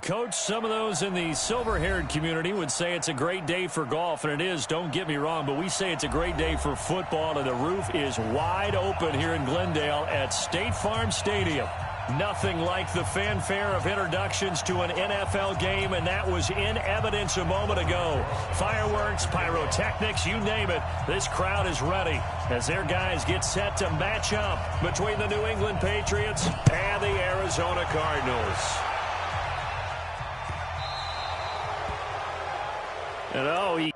Coach, some of those in the silver-haired community would say it's a great day for golf, and it is, don't get me wrong, but we say it's a great day for football, and the roof is wide open here in Glendale at State Farm Stadium. Nothing like the fanfare of introductions to an NFL game, and that was in evidence a moment ago. Fireworks, pyrotechnics, you name it, this crowd is ready as their guys get set to match up between the New England Patriots and the Arizona Cardinals. And he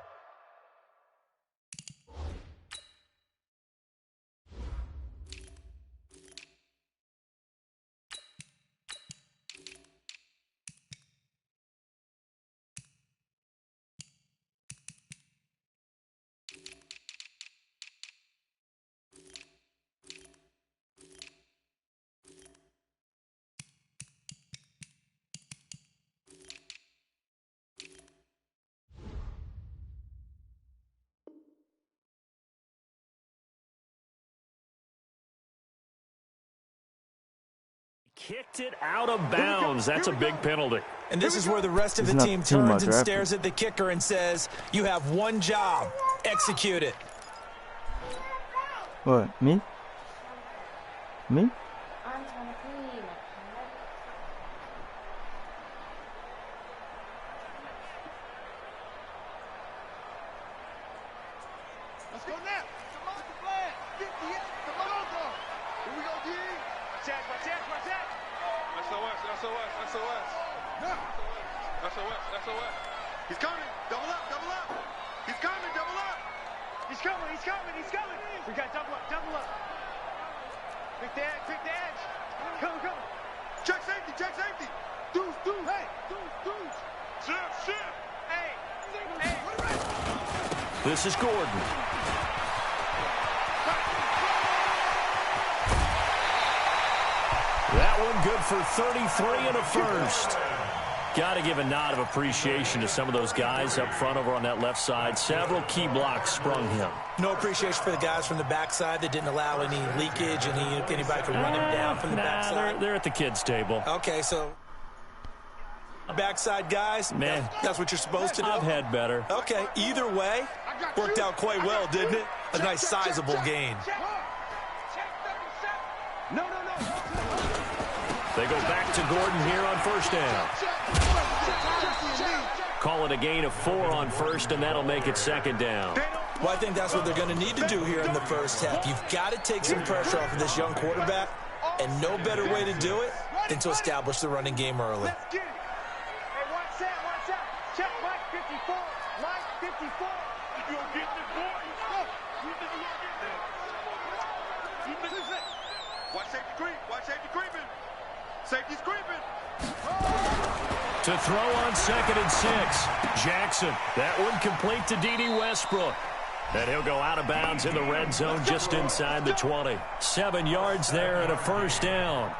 kicked it out of bounds. That's a big penalty. And this is where the rest of the team turns and stares at the kicker and says, you have one job. Execute it. What, me? Me? Let's go now. It's the flag. 58, the logo. Here we go, D. Check. SOS. He's coming. Double up. He's coming, double up. He's coming. We got double up. Quick the edge. Come. Check safety. Deuce. Hey. Deuce. Shift. Hey. This is Gordon. That one good for 33 and a first. Got to give a nod of appreciation to some of those guys up front over on that left side. Several key blocks sprung him. No appreciation for the guys from the backside that didn't allow any leakage, anybody could run him down from the backside. They're at the kids' table. Okay, so backside guys, man, that's what you're supposed to do? I've had better. Okay, either way, worked out quite well, didn't it? A nice sizable gain. No. They go back to Gordon here on first down. Call it a gain of 4 on first, and that'll make it second down. Well, I think that's what they're going to need to do here in the first half. You've got to take some pressure off of this young quarterback, and no better way to do it than to establish the running game early. Hey, watch out. Check Mike 54. You gonna get the boy. Watch safety creeping. Safety's creeping. To throw on 2nd and 6. Jackson. That one complete to D.D. Westbrook. And he'll go out of bounds in the red zone just inside the 20. 7 yards there and a first down.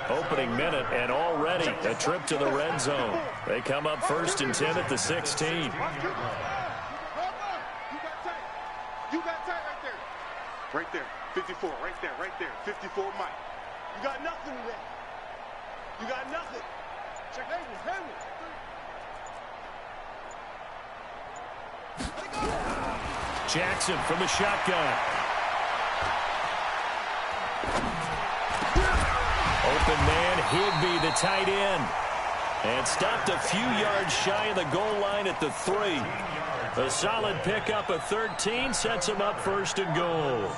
Opening minute and already a trip to the red zone. They come up 1st and 10 at the 16. You got tight right there. 54, right there. 54 Mike. You got nothing today. You got nothing. Check Haywood. Jackson from the shotgun. Open man, Higbee, the tight end. And stopped a few yards shy of the goal line at the 3. A solid pickup of 13 sets him up 1st and goal.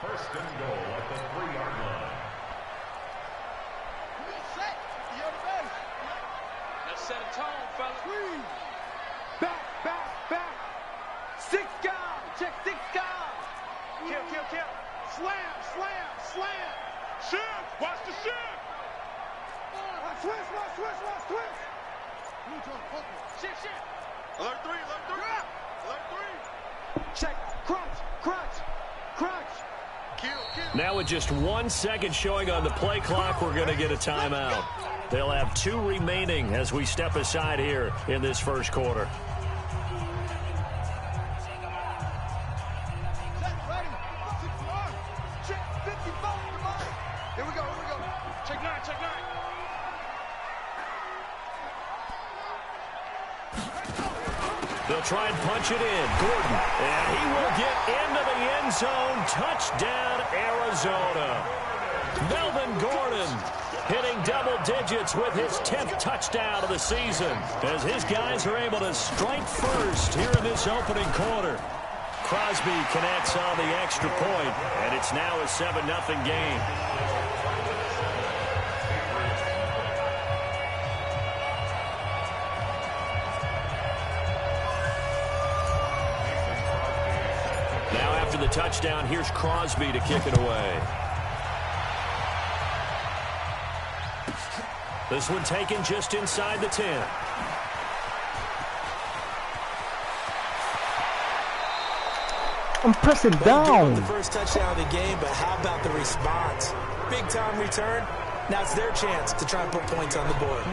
First and goal at the 3-yard line. Let's set a tone, fellas. Back. 6 guys. Check 6 guys. Kill. Slam. Shift. Watch the shift. Twist. Shift. Alert 3. Check. Crunch. Kill. Now with just 1 second showing on the play clock, we're going to get a timeout. They'll have 2 remaining as we step aside here in this first quarter. Here we go. Check 9. They'll try and punch it in. Gordon. And he will get into the end zone. Touchdown, Arizona. Melvin Gordon hitting double digits with his 10th touchdown of the season as his guys are able to strike first here in this opening quarter. Crosby connects on the extra point, and it's now a 7-0 game. Now after the touchdown, here's Crosby to kick it away. This one taken just inside the 10. I'm pressing down. The first touchdown of the game, but how about the response? Big time return. Now it's their chance to try and put points on the board.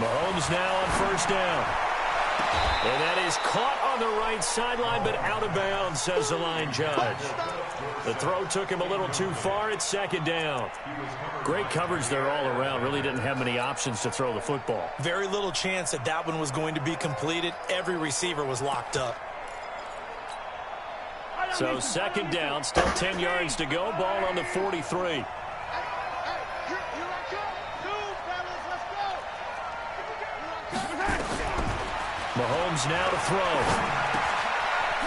Mahomes now on first down. And that is caught on the right sideline, but out of bounds, says the line judge. The throw took him a little too far. It's second down. Great coverage there all around. Really didn't have many options to throw the football. Very little chance that that one was going to be completed. Every receiver was locked up. So second down, still 10 yards to go. Ball on the 43. Mahomes now to throw.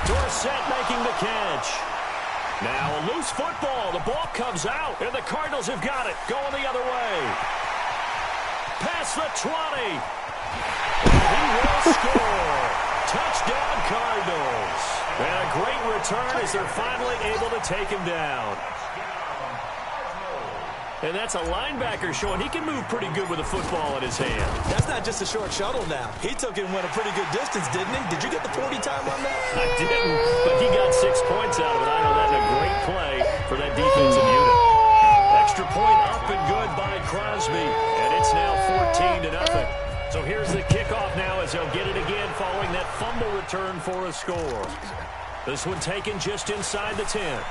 Dorsett making the catch. Now a loose football. The ball comes out, and the Cardinals have got it. Going the other way. Past the 20. And he will score. Touchdown, Cardinals. And a great return as they're finally able to take him down. And that's a linebacker showing he can move pretty good with a football in his hand. That's not just a short shuttle now. He took it and went a pretty good distance, didn't he? Did you get the 40 time on that? I didn't, but he got 6 points out of it. I know that's a great play for that defensive unit. Extra point up and good by Crosby, and it's now 14-0. So here's the kickoff now as they'll get it again following that fumble return for a score. This one taken just inside the 10.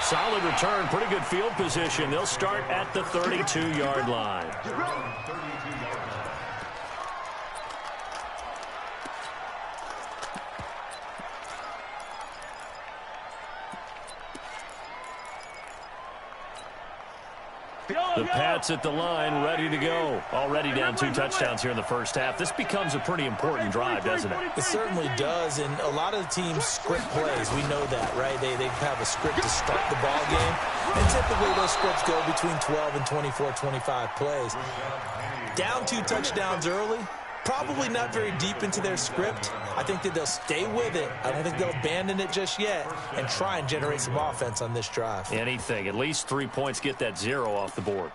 Solid return, pretty good field position. They'll start at the 32-yard line. The Pats at the line, ready to go. Already down 2 touchdowns here in the first half. This becomes a pretty important drive, doesn't it? It certainly does, and a lot of the teams script plays. We know that, right? They have a script to start the ball game, and typically those scripts go between 12 and 24, 25 plays. Down 2 touchdowns early, probably not very deep into their script. I think that they'll stay with it. I don't think they'll abandon it just yet and try and generate some offense on this drive. Anything. At least 3 points, get that 0 off the board.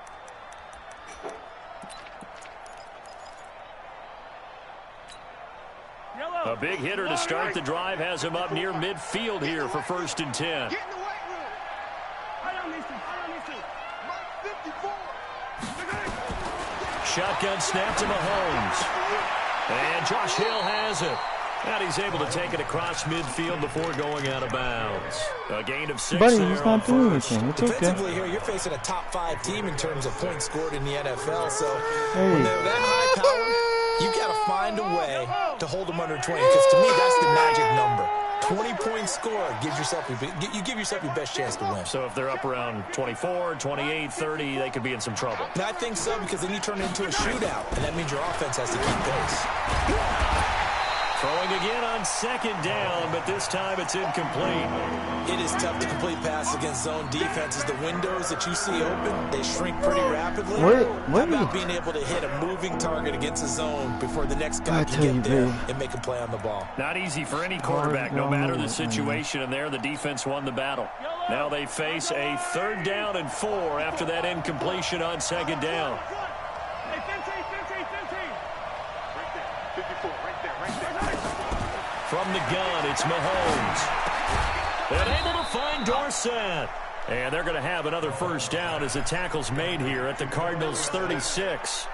A big hitter to start the drive has him up near midfield here for 1st and 10. Shotgun snap to Mahomes. And Josh Hill has it. And he's able to take it across midfield before going out of bounds. A gain of 6 Buddy, there he's on not doing first. anything. It's okay. Defensively here, you're facing a top 5 team in terms of points scored in the NFL. So Hey. when they're that high powered, you got to find a way to hold them under 20. Because to me, that's the magic number. 20-point score gives yourself you give yourself your best chance to win. So if they're up around 24, 28, 30, they could be in some trouble. And I think so, because then you turn it into a shootout, and that means your offense has to keep pace. Throwing again on 2nd down, but this time it's incomplete. It is tough to complete passes against zone defenses. The windows that you see open, they shrink pretty rapidly. How about being able to hit a moving target against a zone before the next guy can get there and make a play on the ball? Not easy for any quarterback, no matter the situation, and there the defense won the battle. Now they face a 3rd down and 4 after that incompletion on 2nd down. Right there, 54, right there, right there. From the gun, it's Mahomes. And able to find Dorsett. And they're going to have another first down as the tackle's made here at the Cardinals' 36.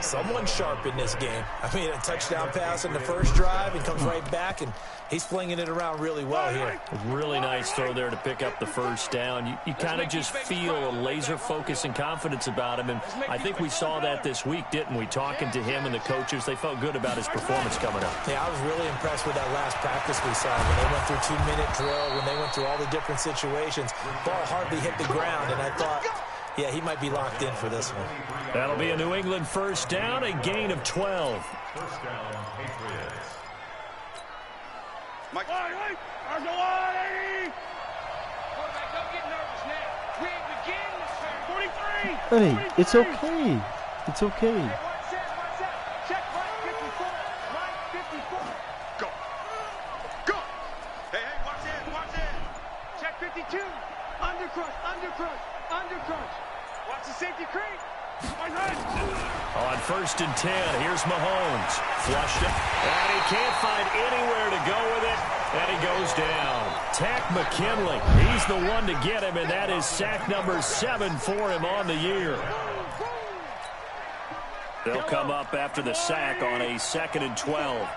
Someone sharp in this game. I mean, a touchdown pass in the first drive and comes right back, and he's flinging it around really well here. Really nice throw there to pick up the first down. You kind of just feel a laser focus and confidence about him, and I think we saw that this week, didn't we? Talking to him and the coaches, they felt good about his performance coming up. Yeah, I was really impressed with that last practice we saw when they went through 2-minute drill, when they went through all the different situations. Ball hardly hit the ground, and I thought, yeah, he might be locked in for this one. That'll be a New England first down, a gain of 12. First down, Patriots. Mike. Quarterback, don't get nervous now. We ain't begin this 43. Hey, it's okay. It's okay. Watch that. Check Mike 54. Mike 54. Go. Go. Hey, watch it. Check 52. Undercrush. Watch the safety creep. On first and 10, here's Mahomes. Flushed it. And he can't find anywhere to go with it. And he goes down. Tack McKinley. He's the one to get him, and that is sack number 7 for him on the year. They'll come up after the sack on a 2nd and 12.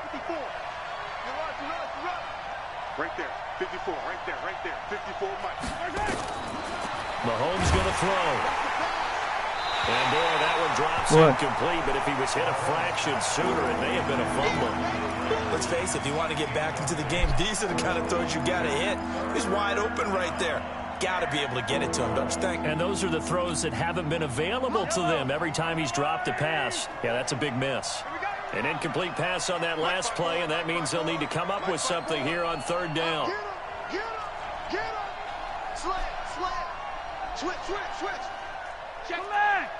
Right there. 54. Right there. 54 Mike. Mahomes going to throw. And, boy, that one drops incomplete, but if he was hit a fraction sooner, it may have been a fumble. Let's face it, if you want to get back into the game, these are the kind of throws you got to hit. He's wide open right there. Got to be able to get it to him, don't you think? And those are the throws that haven't been available to them every time he's dropped a pass. Yeah, that's a big miss. An incomplete pass on that last play, and that means they'll need to come up with something here on 3rd down. Get him. Slant. Switch. Check back.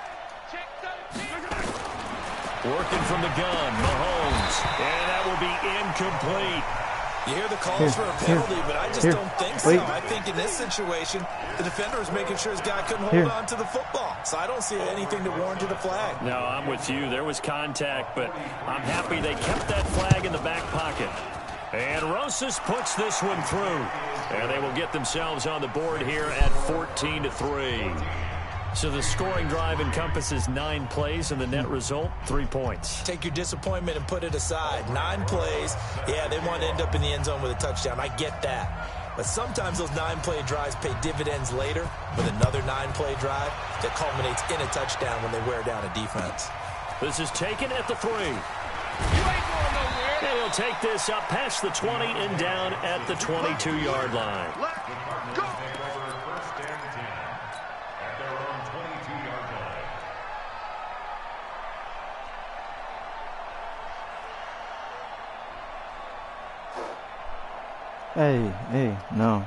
Check 13. Working from the gun, Mahomes. And that will be incomplete. You hear the calls for a penalty, but I just don't think so. I think in this situation, the defender was making sure his guy couldn't hold on to the football. So I don't see anything to warrant the flag. No, I'm with you. There was contact, but I'm happy they kept that flag in the back pocket. And Rosas puts this one through. And they will get themselves on the board here at 14-3. So the scoring drive encompasses 9 plays, and the net result, 3 points. Take your disappointment and put it aside. 9 plays. Yeah, they want to end up in the end zone with a touchdown. I get that. But sometimes those 9-play drives pay dividends later with another 9-play drive that culminates in a touchdown when they wear down a defense. This is taken at the 3. And he'll take this up past the 20 and down at the 22-yard line. Go. Hey, no.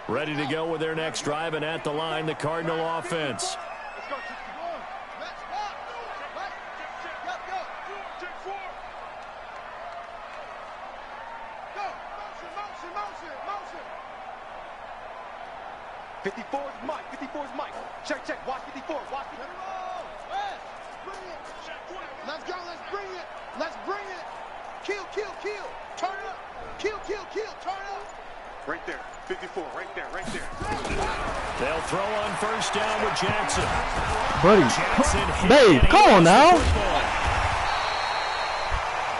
Ready to go with their next drive, and at the line, the Cardinal offense. Mike. Check. Watch 54. Let's go. Let's bring it. Kill. Turn it up. Kill. Turn it up. Right there. 54. Right there. They'll throw on first down with Jackson. Buddy, babe, come on now.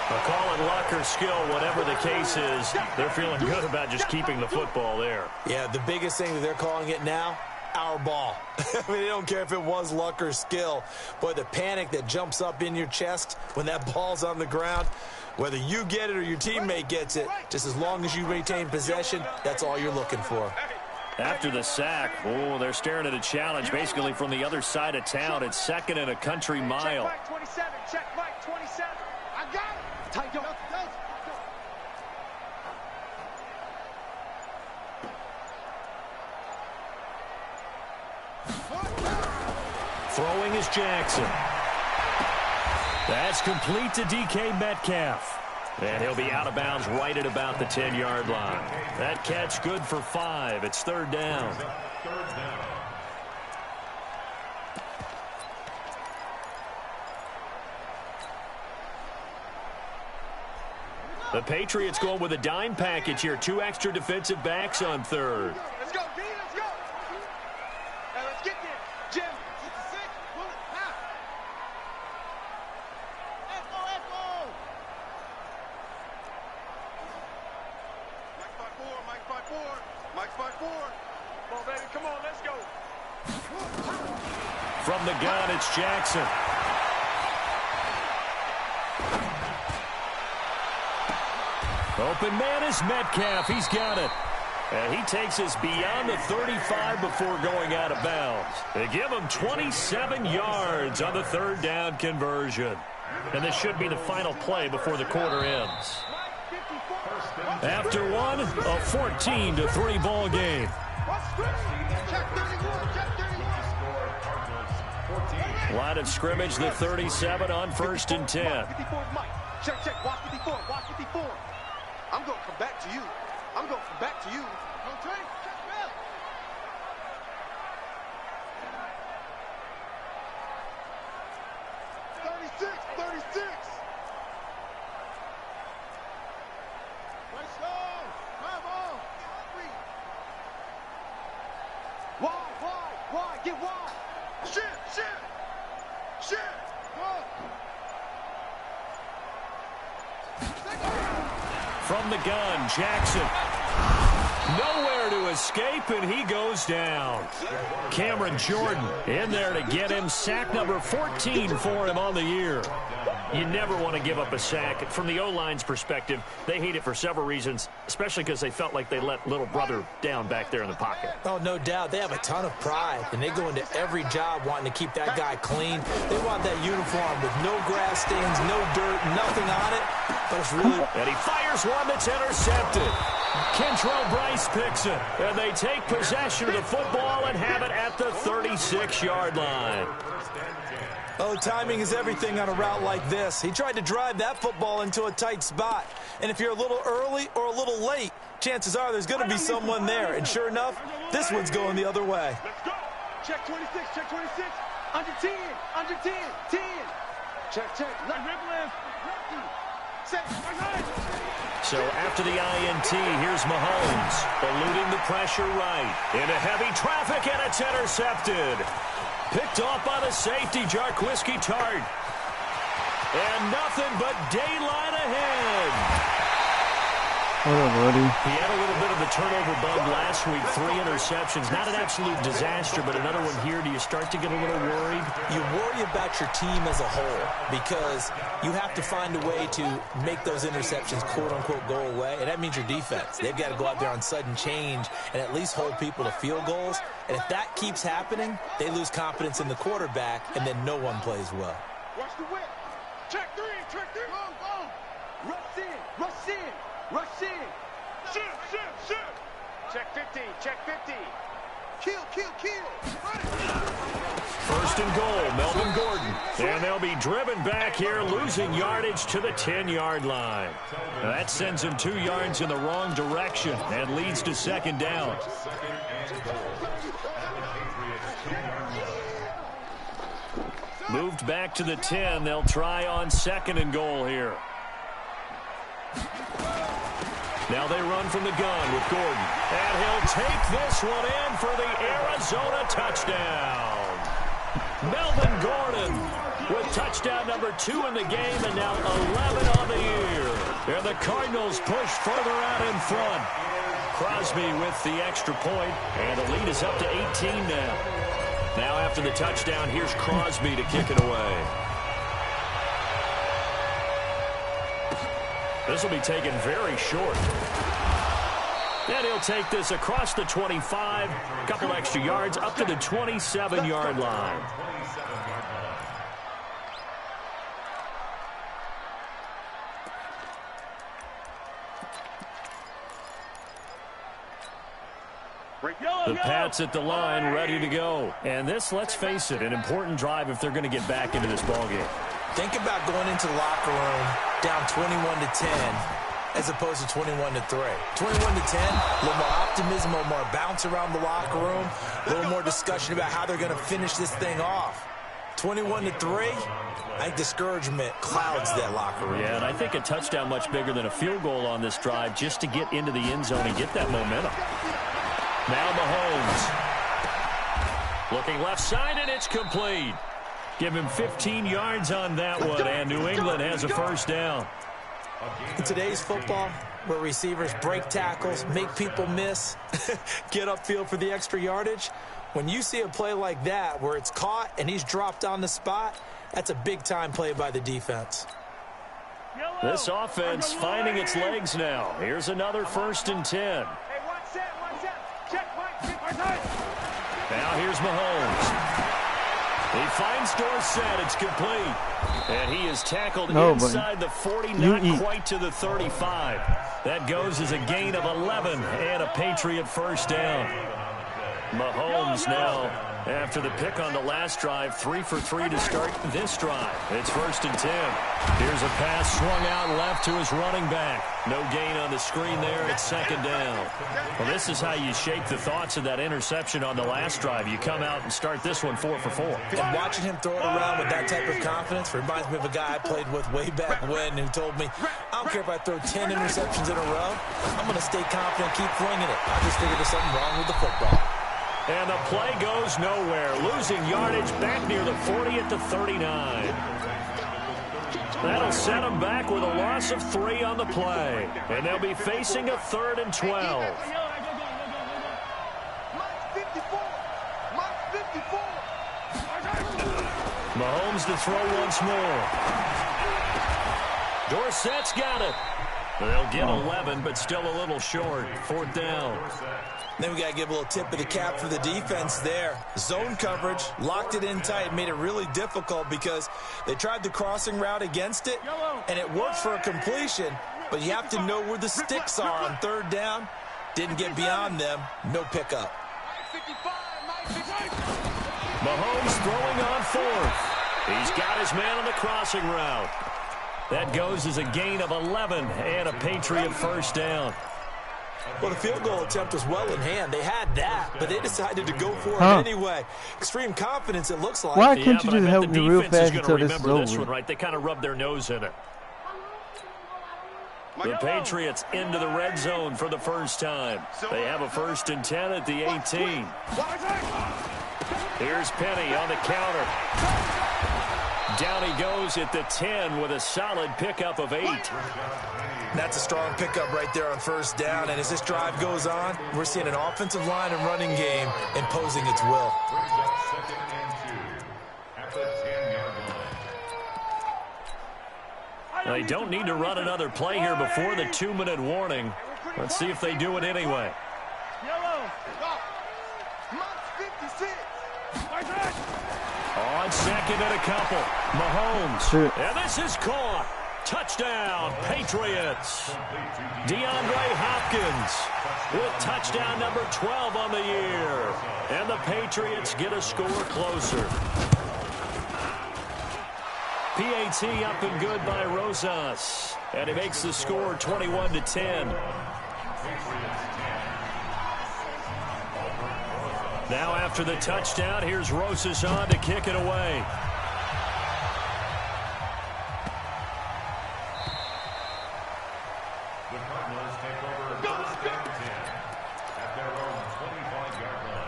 They'll call it luck or skill, whatever the case is. They're feeling good about just keeping the football there. Yeah, the biggest thing that they're calling it now, our ball. I mean, they don't care if it was luck or skill. Boy, the panic that jumps up in your chest when that ball's on the ground, whether you get it or your teammate gets it, just as long as you retain possession, that's all you're looking for. After the sack, they're staring at a challenge basically from the other side of town. It's 2nd and a country mile. Check Mike 27. I got it. Tight, go. Throwing is Jackson. That's complete to DK Metcalf. And he'll be out of bounds right at about the 10-yard line. That catch good for 5. It's 3rd down. The Patriots going with a dime package here. 2 extra defensive backs on third. Let's go, D, let's go. Now let's get there. Jim, 66, pull it, half. Echo, echo. Mike's by 4, Mike's by 4, Mike's by 4. Come on, baby, come on, let's go. From the gun, it's Jackson. Open man is Metcalf. He's got it. And he takes us beyond the 35 before going out of bounds. They give him 27 yards on the third down conversion. And this should be the final play before the quarter ends. After one, a 14-3 ball game. Line of scrimmage, the 37 on 1st and 10. Check, check, watch 54, watch 54. I'm going to come back to you. I'm going to come back to you. No train, check Bill. 36, 36. Let's go. Come on. Wide, get wide. Shit. Go. From the gun, Jackson. Nowhere to escape, and he goes down. Cameron Jordan in there to get him. Sack number 14 for him on the year. You never want to give up a sack. From the O-line's perspective, they hate it for several reasons, especially because they felt like they let little brother down back there in the pocket. Oh, no doubt. They have a ton of pride, and they go into every job wanting to keep that guy clean. They want that uniform with no grass stains, no dirt, nothing on it. But it's really... And he fires one that's intercepted. Kentrell Bryce picks it, and they take possession of the football and have it at the 36-yard line. Oh, timing is everything on a route like this. He tried to drive that football into a tight spot. And if you're a little early or a little late, chances are there's going to be someone there. And sure enough, this one's going the other way. Let's go. Check 26, check 26. Under 10, under 10, 10. Check. Let rip left. Set. So after the INT, here's Mahomes, eluding the pressure right. Into heavy traffic, and it's intercepted. Picked off by the safety, Jarquiski Tart. And nothing but daylight ahead. What up, buddy? He had a little bit of the turnover bug last week, 3 interceptions. Not an absolute disaster, but another one here. Do you start to get a little worried? You worry about your team as a whole because you have to find a way to make those interceptions, quote-unquote, go away, and that means your defense. They've got to go out there on sudden change and at least hold people to field goals. And if that keeps happening, they lose confidence in the quarterback, and then no one plays well. Watch the whip. Check 3. Go. Rush in. Shoot. Check 50. Kill. First and goal, Melvin Gordon. And they'll be driven back here, losing yardage to the 10-yard line. Now that sends him 2 yards in the wrong direction and leads to second down. Moved back to the 10. They'll try on second and goal here. Now they run from the gun with Gordon. And he'll take this one in for the Arizona touchdown. Melvin Gordon with touchdown number 2 in the game and now 11 on the year. And the Cardinals push further out in front. Crosby with the extra point, and the lead is up to 18 now. Now after the touchdown, here's Crosby to kick it away. This will be taken very short. And he'll take this across the 25, a couple extra yards, up to the 27-yard line. The Pats at the line, ready to go. And this, let's face it, an important drive if they're going to get back into this ballgame. Think about going into the locker room down 21-10 as opposed to 21-3. 21-10, a little more optimism, a little more bounce around the locker room, a little more discussion about how they're going to finish this thing off. 21-3. I think discouragement clouds that locker room. Yeah, and I think a touchdown much bigger than a field goal on this drive just to get into the end zone and get that momentum. Now Mahomes. Looking left side, and it's complete. Give him 15 yards on that one, and New England has a first down. In today's football, where receivers break tackles, make people miss, get upfield for the extra yardage, when you see a play like that where it's caught and he's dropped on the spot, that's a big-time play by the defense. This offense finding its legs now. Here's another 1st and 10. Now here's Mahomes. He finds Dorsett. It's complete. And he is tackled inside the 40, not quite to the 35. That goes as a gain of 11 and a Patriot first down. Mahomes now, after the pick on the last drive, 3 for 3 to start this drive. It's 1st and 10. Here's a pass swung out left to his running back. No gain on the screen there. It's 2nd down. Well, this is how you shape the thoughts of that interception on the last drive. You come out and start this one 4 for 4. And watching him throw it around with that type of confidence reminds me of a guy I played with way back when who told me, I don't care if I throw 10 interceptions in a row. I'm going to stay confident, keep flinging it. I just figured there's something wrong with the football. And the play goes nowhere. Losing yardage back near the 40 at the 39. That'll set them back with a loss of 3 on the play. And they'll be facing a 3rd and 12. Mahomes to throw once more. Dorsett's got it. They'll get 11, but still a little short. 4th down. Then we got to give a little tip of the cap for the defense there. Zone coverage, locked it in tight, made it really difficult because they tried the crossing route against it, and it worked for a completion, but you have to know where the sticks are on 3rd down. Didn't get beyond them. No pickup. Mahomes throwing on 4th. He's got his man on the crossing route. That goes as a gain of 11 and a Patriot first down. Well, the field goal attempt was well in hand. They had that, but they decided to go for it anyway. Extreme confidence, it looks like. Why can't you just help me real fast until this is over? This one, right? They kind of rubbed their nose in it. The Patriots into the red zone for the first time. They have a 1st and 10 at the 18. Here's Penny on the counter. Down he goes at the 10 with a solid pickup of 8. That's a strong pickup right there on 1st down. And as this drive goes on, we're seeing an offensive line and running game imposing its will. They don't need to run another play here before the 2-minute warning. Let's see if they do it anyway. On 2nd and a couple. Mahomes. And this is caught. Touchdown, Patriots. DeAndre Hopkins with touchdown number 12 on the year. And the Patriots get a score closer. PAT up and good by Rosas. And he makes the score 21-10. Now after the touchdown, here's Rosas on to kick it away. The Cardinals take over 1st and 10 at their own 25-yard line.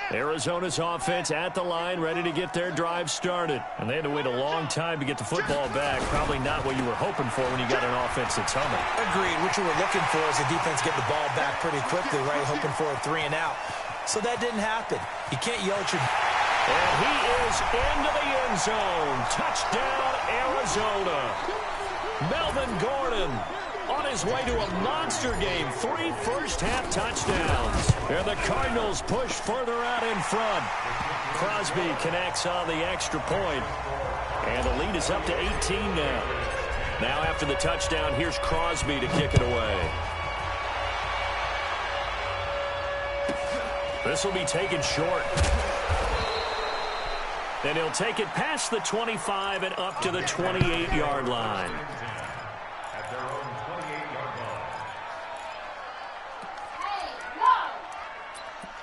Arizona's offense at the line, ready to get their drive started. And they had to wait a long time to get the football back. Probably not what you were hoping for when you got an offense that's humming. Agreed. What you were looking for is the defense getting the ball back pretty quickly, right? Hoping for a 3 and out. So that didn't happen. You can't yell at your... And he is into the end zone. Touchdown, Arizona. Melvin Gordon on his way to a monster game. 3 first-half touchdowns. And the Cardinals push further out in front. Crosby connects on the extra point. And the lead is up to 18 now. Now after the touchdown, here's Crosby to kick it away. This will be taken short. And he'll take it past the 25 and up to the 28-yard line. At their own 28-yard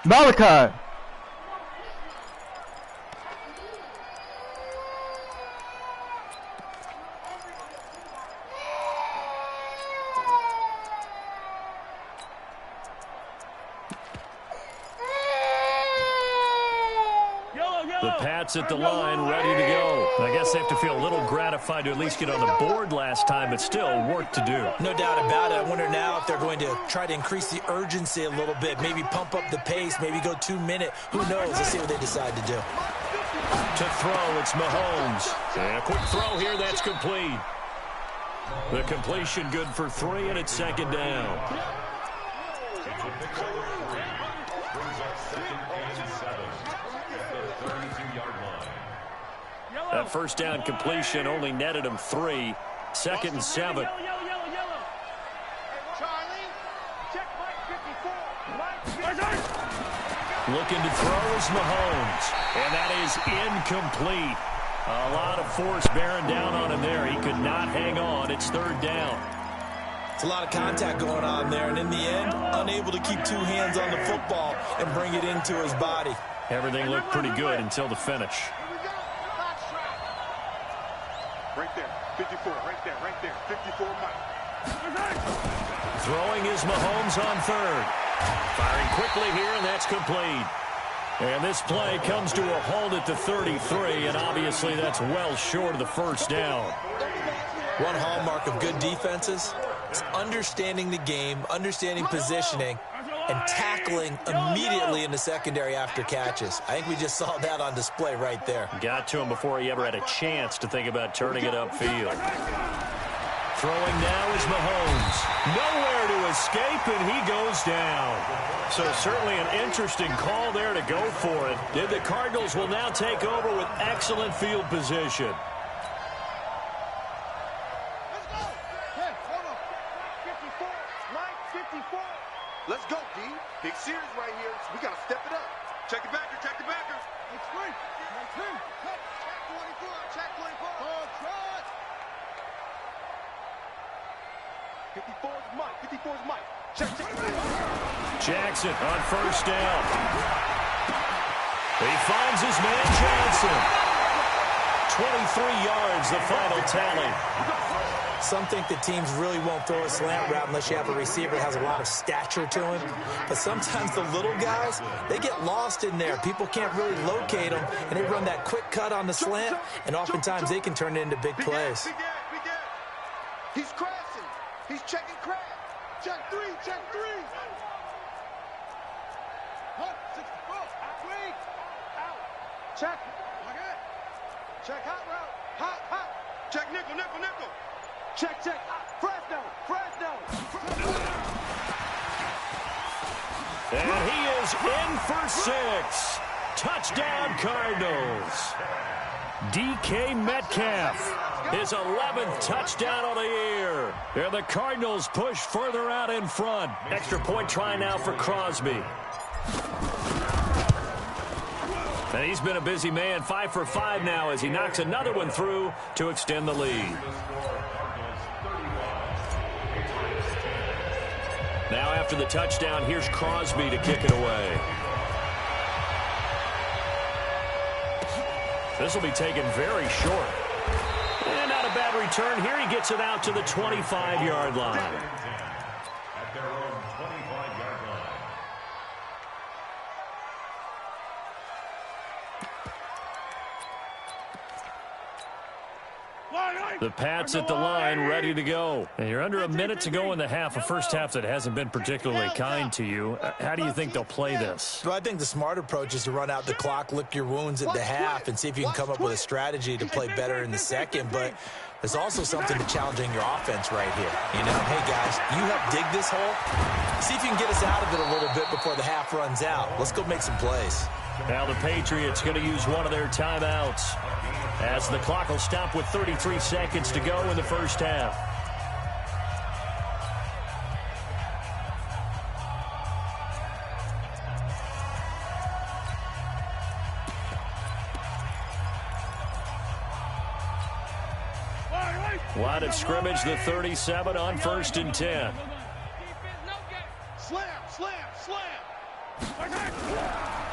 line. Malachi. The Pats at the line, ready to go. I guess they have to feel a little gratified to at least get on the board last time, but still work to do. No doubt about it. I wonder now if they're going to try to increase the urgency a little bit, maybe pump up the pace, maybe go 2-minute. Who knows? Let's see what they decide to do. To throw, it's Mahomes. And a quick throw here, that's complete. The completion good for 3, and it's second down. That first down completion only netted him 3. Second and 7. Looking to throw is Mahomes. And that is incomplete. A lot of force bearing down on him there. He could not hang on. It's third down. It's a lot of contact going on there. And in the end, unable to keep 2 hands on the football and bring it into his body. Everything looked pretty good until the finish. Right there, 54, right there, 54 Mike. Throwing is Mahomes on third. Firing quickly here, and that's complete. And this play comes to a halt at the 33, and obviously that's well short of the first down. One hallmark of good defenses is understanding the game, understanding positioning, and tackling immediately in the secondary after catches. I think we just saw that on display right there. Got to him before he ever had a chance to think about turning it upfield. Throwing now is Mahomes. Nowhere to escape, and he goes down. So certainly an interesting call there to go for it. The Cardinals will now take over with excellent field position. Let's go, D. Big series right here. So we got to step it up. Check the backer, check the backer. It's free. Check 24, check 24. Oh, trot. 54's Mike, 54's Mike. Check. Jackson on first down. He finds his man Johnson. 23 yards, the final tally. Some think the teams really won't throw a slant route unless you have a receiver that has a lot of stature to him. But sometimes the little guys, they get lost in there. People can't really locate them, and they run that quick cut on the slant, and oftentimes they can turn it into big plays. Big Ed. He's crashing. He's checking crash. Check 3, check 3. Hut, 64. Out. Check. Okay. Check hot route. Hot. Check nickel. Check. Fresno. And he is in for 6. Touchdown, Cardinals. DK Metcalf, his 11th touchdown of the year. And the Cardinals push further out in front. Extra point try now for Crosby. And he's been a busy man, 5 for 5 now as he knocks another one through to extend the lead. Now after the touchdown, here's Crosby to kick it away. This will be taken very short. And not a bad return. Here he gets it out to the 25-yard line. At their own 25-yard line. The Pats at the line, ready to go. And you're under a minute to go in the half, a first half that hasn't been particularly kind to you. How do you think they'll play this? Well, I think the smart approach is to run out the clock, lick your wounds at the half, and see if you can come up with a strategy to play better in the second. But there's also something to challenging your offense right here. You know, hey, guys, you help dig this hole. See if you can get us out of it a little bit before the half runs out. Let's go make some plays. Now the Patriots going to use one of their timeouts as the clock will stop with 33 seconds to go in the first half. Line of scrimmage, the 37 on 1st and 10. Slam.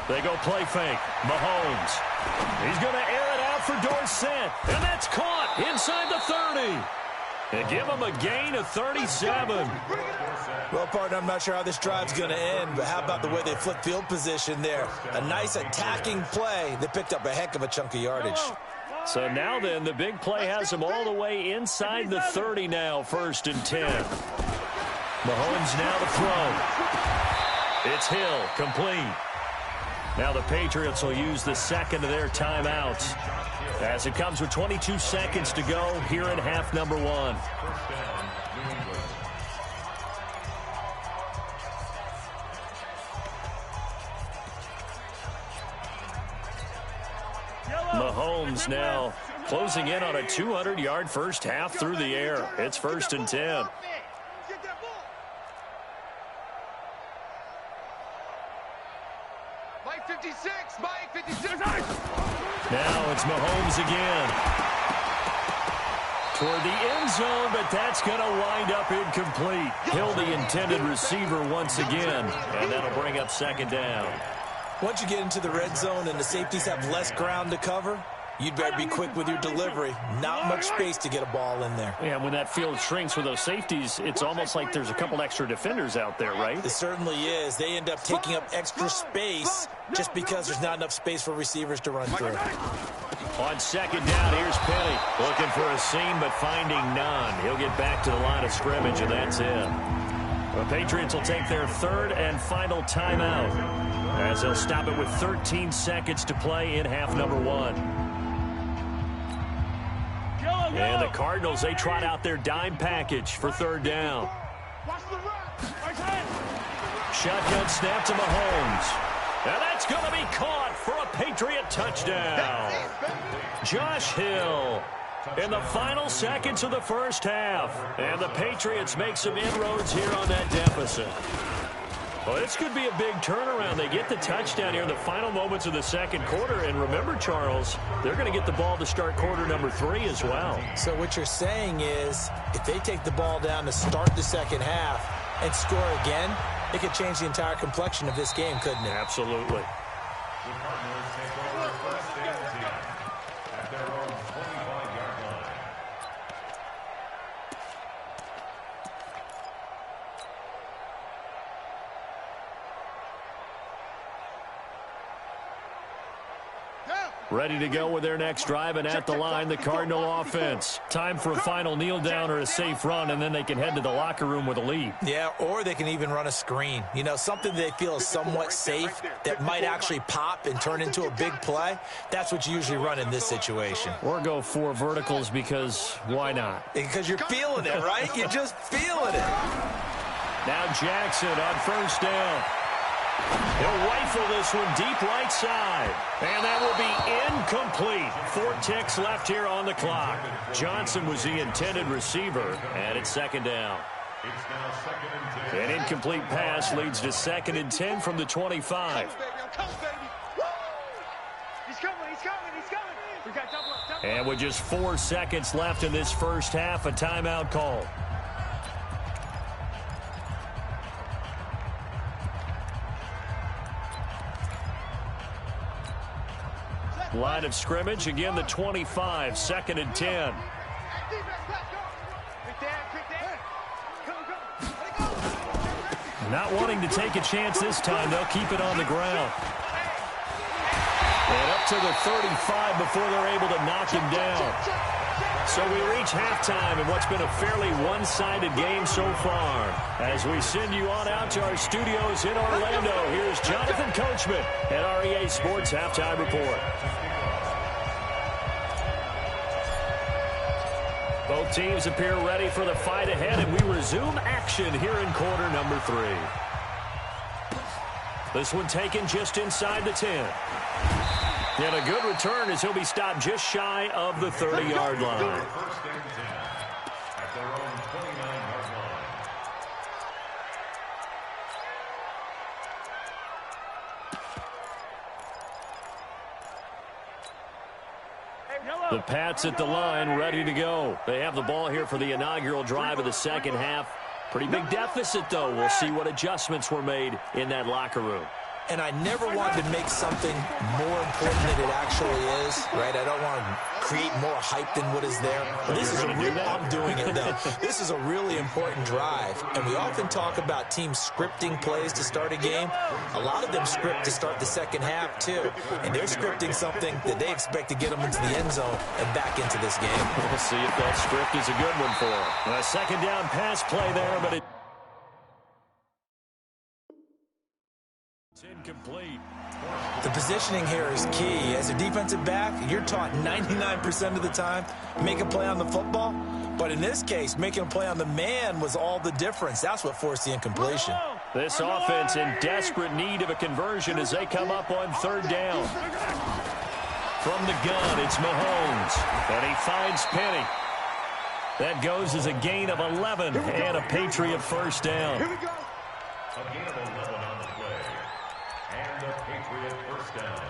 They go play fake. Mahomes. He's going to air it out for Dorsett. And that's caught inside the 30. They give him a gain of 37. Well, partner, I'm not sure how this drive's going to end, but how about the way they flip field position there? A nice attacking play. They picked up a heck of a chunk of yardage. So now then, the big play has them all the way inside the 30 now, 1st and 10. Mahomes now to throw. It's Hill, complete. Now the Patriots will use the second of their timeouts as it comes with 22 seconds to go here in half number 1. Mahomes now closing in on a 200-yard first half through the air. It's 1st and 10. Mike 56, Mike 56. Now it's Mahomes again. Toward the end zone, but that's going to wind up incomplete. Hill, the intended receiver once again, and that'll bring up 2nd down. Once you get into the red zone and the safeties have less ground to cover, you'd better be quick with your delivery. Not much space to get a ball in there. Yeah, when that field shrinks with those safeties, it's almost like there's a couple extra defenders out there, right? It certainly is. They end up taking up extra space just because there's not enough space for receivers to run through. On 2nd down, here's Penny. Looking for a seam, but finding none. He'll get back to the line of scrimmage, and that's it. The Patriots will take their 3rd and final timeout as they'll stop it with 13 seconds to play in half number 1. And the Cardinals, they trot out their dime package for 3rd down. Shotgun snap to Mahomes. And that's going to be caught for a Patriot touchdown. Josh Hill in the final seconds of the first half. And the Patriots make some inroads here on that deficit. Well, this could be a big turnaround. They get the touchdown here in the final moments of the 2nd quarter. And remember, Charles, they're going to get the ball to start quarter number 3 as well. So what you're saying is if they take the ball down to start the 2nd half and score again, it could change the entire complexion of this game, couldn't it? Absolutely. The Cardinals take over 1st and 10 at their own 25-yard line. Ready to go with their next drive, and at the line, the Cardinal offense. Time for a final kneel down or a safe run, and then they can head to the locker room with a lead. Yeah, or they can even run a screen. You know, something they feel is somewhat safe that might actually pop and turn into a big play. That's what you usually run in this situation. Or go 4 verticals because why not? Because you're feeling it, right? You're just feeling it. Now Jackson on 1st down. He'll rifle this one deep right side. And that will be incomplete. 4 ticks left here on the clock. Johnson was the intended receiver, and it's 2nd down. It's now 2nd and 10. An incomplete pass leads to 2nd and 10 from the 25. And with just 4 seconds left in this first half, a timeout call. Line of scrimmage, again the 25, 2nd and 10. Not wanting to take a chance this time, they'll keep it on the ground. And up to the 35 before they're able to knock him down. So we reach halftime in what's been a fairly one-sided game so far. As we send you on out to our studios in Orlando, here's Jonathan Coachman at REA Sports Halftime Report. Both teams appear ready for the fight ahead, and we resume action here in quarter number 3. This one taken just inside the 10. And a good return as he'll be stopped just shy of the 30-yard line. 1st and 10 at their own 29-yard line. The Pats at the line, ready to go. They have the ball here for the inaugural drive of the 2nd half. Pretty big deficit, though. We'll see what adjustments were made in that locker room. And I never want to make something more important than it actually is, right? I don't want to create more hype than what is there. But this is I'm doing it, though. This is a really important drive. And we often talk about teams scripting plays to start a game. A lot of them script to start the second half, too. And they're scripting something that they expect to get them into the end zone and back into this game. We'll see if that script is a good one for them. A second down pass play there, but it's incomplete. The positioning here is key. As a defensive back, you're taught 99% of the time, make a play on the football. But in this case, making a play on the man was all the difference. That's what forced the incompletion. This offense in desperate need of a conversion as they come up on third down. From the gun, it's Mahomes. And he finds Penny. That goes as a gain of 11 and a Patriot first down. A gain of 11 on the play. And a Patriot first down.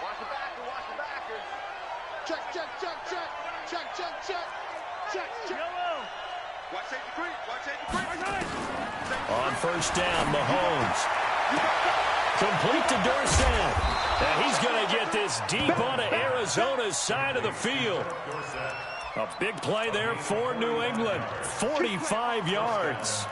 Watch the backer, watch the backer. Check. Watch safety creep. On first down, Mahomes. Complete to Dorsett. And he's going to get this deep onto Arizona's side of the field. A big play there for New England. 45 yards.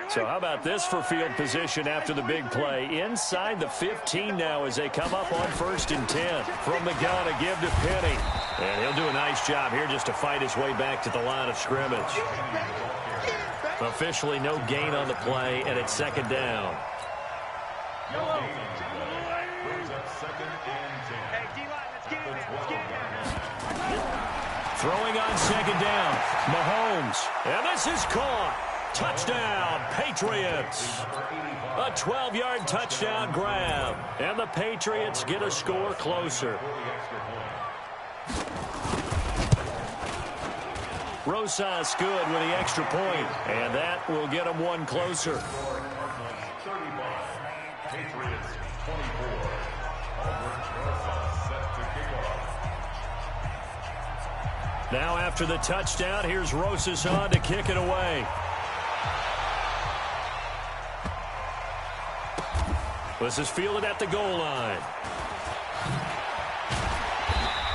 So how about this for field position after the big play? Inside the 15 now as they come up on 1st and 10. From the gun, a give to Penny. And he'll do a nice job here just to fight his way back to the line of scrimmage. Officially no gain on the play, and it's second down. Throwing on second down, Mahomes. And this is caught. Touchdown, Patriots. A 12-yard touchdown grab. And the Patriots get a score closer. Rosas good with the extra point, and that will get them one closer. 35, Patriots 24. Set to kick off. Now after the touchdown, here's Rosas on to kick it away. This is fielded at the goal line.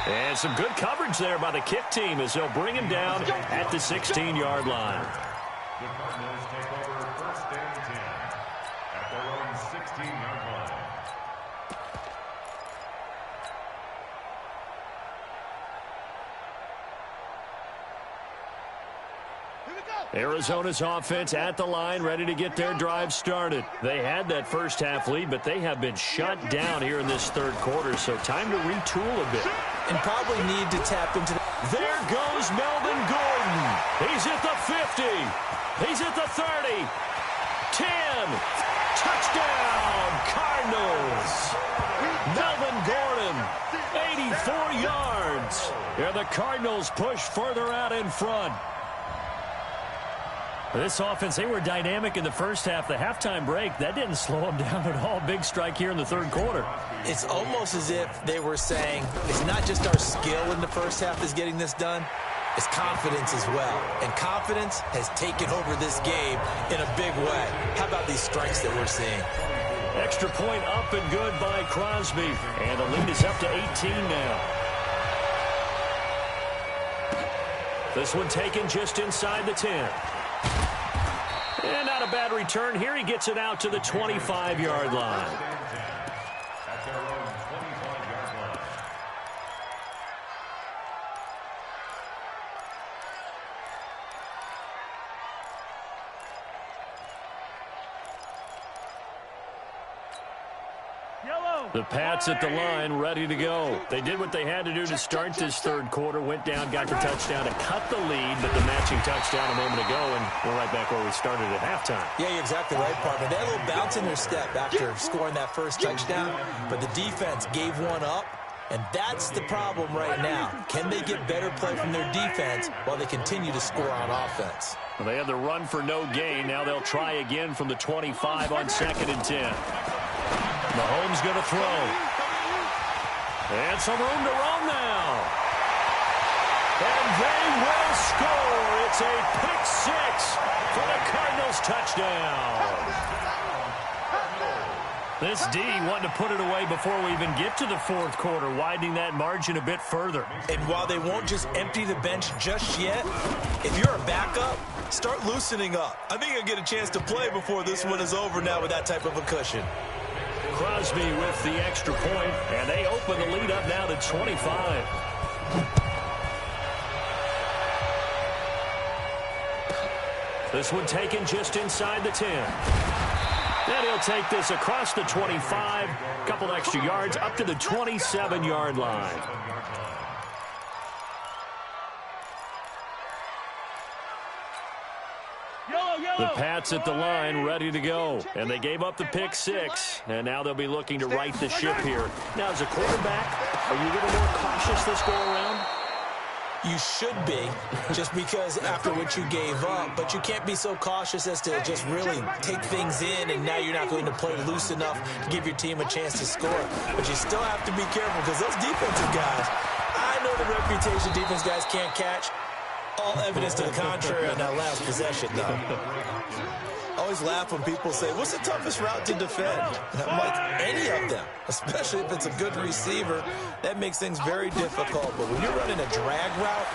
And some good coverage there by the kick team as they'll bring him down at the 16-yard line. The Cardinals take over 1st and 10 at their own 16-yard line. Arizona's offense at the line, ready to get their drive started. They had that first half lead, but they have been shut down here in this third quarter, so time to retool a bit. And probably need to tap into There goes Melvin Gordon. He's at the 50. He's at the 30. 10. Touchdown, Cardinals. Melvin Gordon, 84 yards. And the Cardinals push further out in front. This offense, they were dynamic in the first half. The halftime break, that didn't slow them down at all. Big strike here in the third quarter. It's almost as if they were saying, it's not just our skill in the first half that's getting this done, it's confidence as well. And confidence has taken over this game in a big way. How about these strikes that we're seeing? Extra point up and good by Crosby. And the lead is up to 18 now. This one taken just inside the 10. And not a bad return here. He gets it out to the 25-yard line. At their own 25-yard line. The Pats at the line, ready to go. They did what they had to do to start this third quarter. Went down, got the touchdown to cut the lead, but the matching touchdown a moment ago, and we're right back where we started at halftime. Yeah, you're exactly right, partner. They had a little bounce in their step after scoring that first touchdown, but the defense gave one up, And that's the problem right now. Can they get better play from their defense while they continue to score on offense? Well, they had the run for no gain. Now they'll try again from the 25 on 2nd and 10. Mahomes going to throw. And some room to run now. And they will score. It's a pick six for the Cardinals touchdown. This D wanting to put it away before we even get to the 4th quarter, widening that margin a bit further. And while they won't just empty the bench just yet, if you're a backup, start loosening up. I think you'll get a chance to play before this one is over now with that type of a cushion. Crosby with the extra point, and they open the lead up now to 25. This one taken just inside the 10. Then he'll take this across the 25, couple extra yards up to the 27-yard line. The Pats at the line, ready to go. And they gave up the pick six, and now they'll be looking to right the ship here. Now, as a quarterback, are you a little more cautious this go-around? You should be, just because after what you gave up, but you can't be so cautious as to just really take things in, and now you're not going to play loose enough to give your team a chance to score. But you still have to be careful, because those defensive guys, I know the reputation defense guys can't catch. All evidence to the contrary on that last possession, though. I always laugh when people say, what's the toughest route to defend? And I'm like, any of them, especially if it's a good receiver. That makes things very difficult. But when you're running a drag route,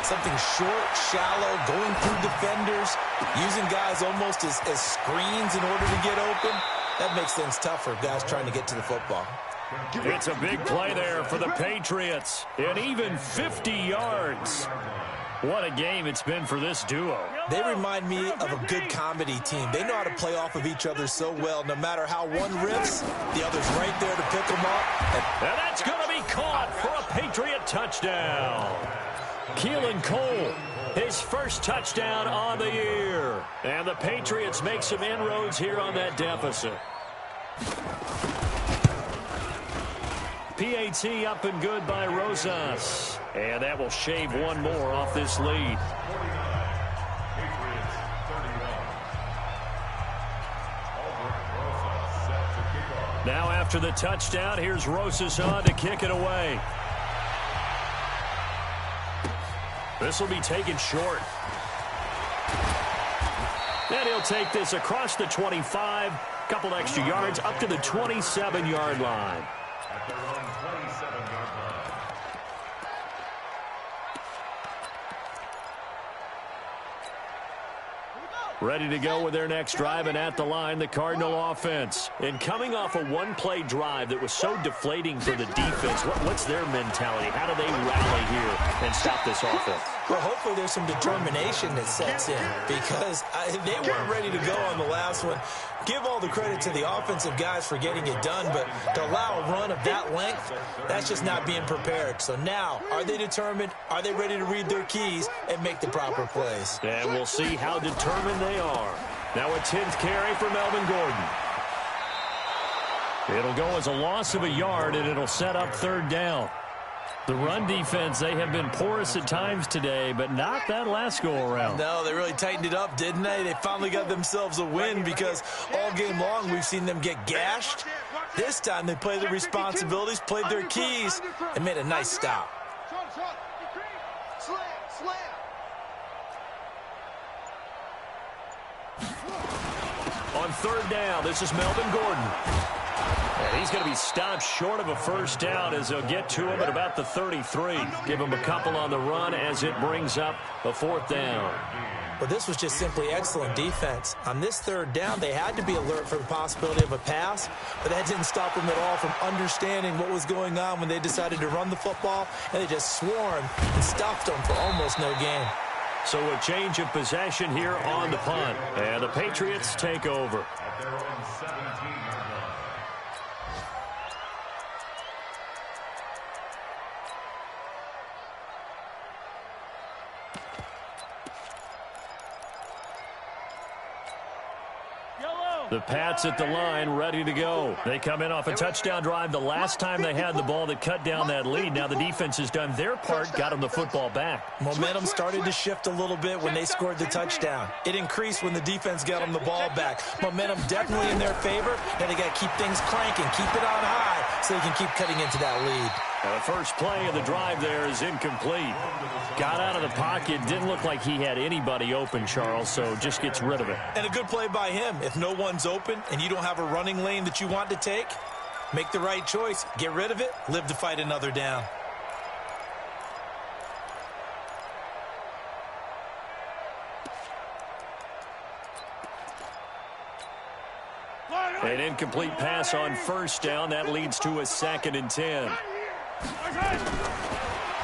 something short, shallow, going through defenders, using guys almost as screens in order to get open, that makes things tough for guys trying to get to the football. It's a big play there for the Patriots. And even 50 yards. What a game it's been for this duo. They remind me of a good comedy team. They know how to play off of each other so well. No matter how one riffs, the other's right there to pick them up. And that's going to be caught for a Patriot touchdown. Keelan Cole, his first touchdown on the year. And the Patriots make some inroads here on that deficit. PAT up and good by Rosas. And that will shave one more off this lead. Now after the touchdown, here's Rosas on to kick it away. This will be taken short. And he'll take this across the 25, couple extra yards up to the 27-yard line. At their own 27-yard line. Ready to go with their next drive, and at the line, the Cardinal offense. And coming off a one-play drive that was so deflating for the defense, what's their mentality? How do they rally here and stop this offense? Well, hopefully there's some determination that sets in, because they weren't ready to go on the last one. Give all the credit to the offensive guys for getting it done, but to allow a run of that length, that's just not being prepared. So now, are they determined? Are they ready to read their keys and make the proper plays? And we'll see how determined they are. Now a 10th carry for Melvin Gordon. It'll go as a loss of a yard, and it'll set up 3rd down. The run defense, they have been porous at times today, but not that last go-around. No, they really tightened it up, didn't they? They finally got themselves a win, because all game long we've seen them get gashed. This time they played their responsibilities, played their keys, and made a nice stop. On 3rd down, this is Melvin Gordon. And he's going to be stopped short of a 1st down as they'll get to him at about the 33. Give him a couple on the run as it brings up a 4th down. Well, this was just simply excellent defense. On this 3rd down, they had to be alert for the possibility of a pass, but that didn't stop them at all from understanding what was going on when they decided to run the football, and they just swarmed and stopped them for almost no gain. So a change of possession here on the punt, and the Patriots take over. At their own 17-yard line. The Pats at the line, ready to go. They come in off a touchdown drive the last time they had the ball that cut down that lead. Now the defense has done their part, got them the football back. Momentum started to shift a little bit when they scored the touchdown. It increased when the defense got them the ball back. Momentum definitely in their favor, and they got to keep things cranking, keep it on high so they can keep cutting into that lead. Now the first play of the drive there is incomplete. Got out of the pocket, didn't look like he had anybody open, Charles, so just gets rid of it. And a good play by him. If no one's open and you don't have a running lane that you want to take, make the right choice. Get rid of it. Live to fight another down. An incomplete pass on first down. That leads to a 2nd and 10.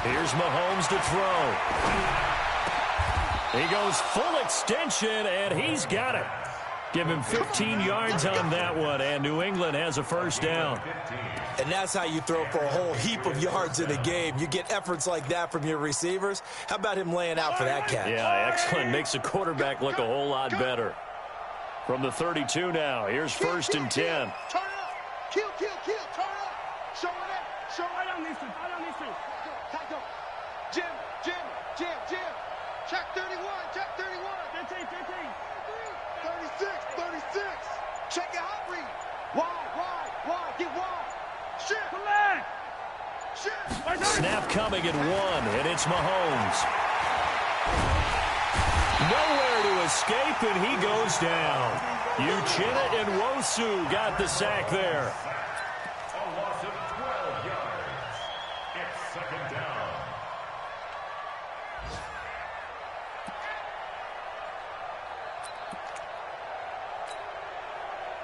Here's Mahomes to throw. He goes full extension, and he's got it. Give him 15 yards on that one, and New England has a first down. And that's how you throw for a whole heap of yards in a game. You get efforts like that from your receivers. How about him laying out for that catch? Yeah, excellent. Makes the quarterback look a whole lot better. From the 32 now, here's 1st and 10. Turn up. Kill. Turn up. Show it up. Show it on these two. Jim. Check 31. 36. Check it out, read. Wide. Get wide. Shit. Snap coming at 1, and it's Mahomes. Nowhere to escape, and he goes down. Uchenna and Nwosu got the sack there. A loss of 12 yards. It's 2nd down.